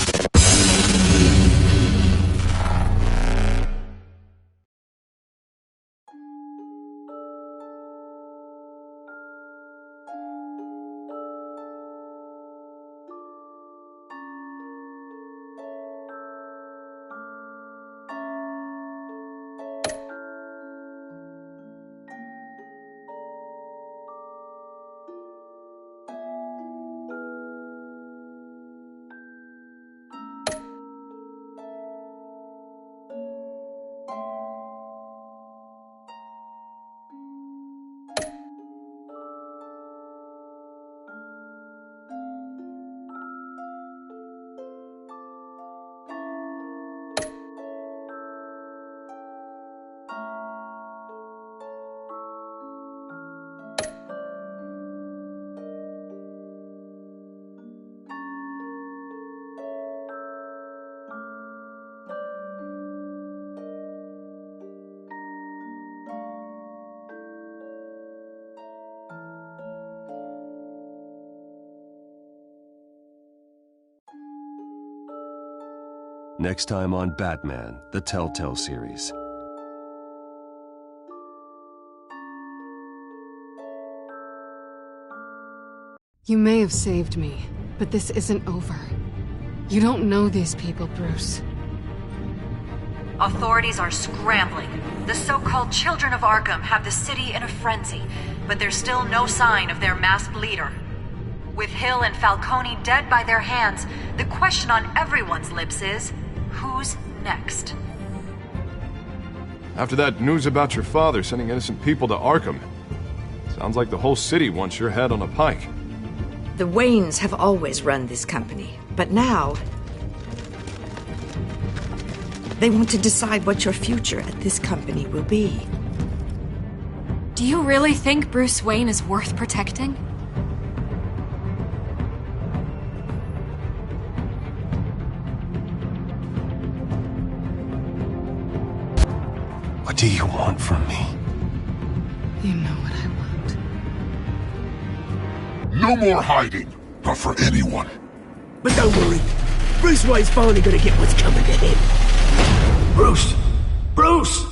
Next time on Batman, the Telltale series. You may have saved me, but this isn't over. You don't know these people, Bruce. Authorities are scrambling. The so-called Children of Arkham have the city in a frenzy, but there's still no sign of their masked leader. With Hill and Falcone dead by their hands, the question on everyone's lips is, who's next? After that news about your father sending innocent people to Arkham, sounds like the whole city wants your head on a pike. The Waynes have always run this company, but now they want to decide what your future at this company will be. Do you really think Bruce Wayne is worth protecting? What do you want from me? You know what I want. No more hiding, not for anyone. But don't worry, Bruce Wayne's finally gonna get what's coming to him. Bruce! Bruce!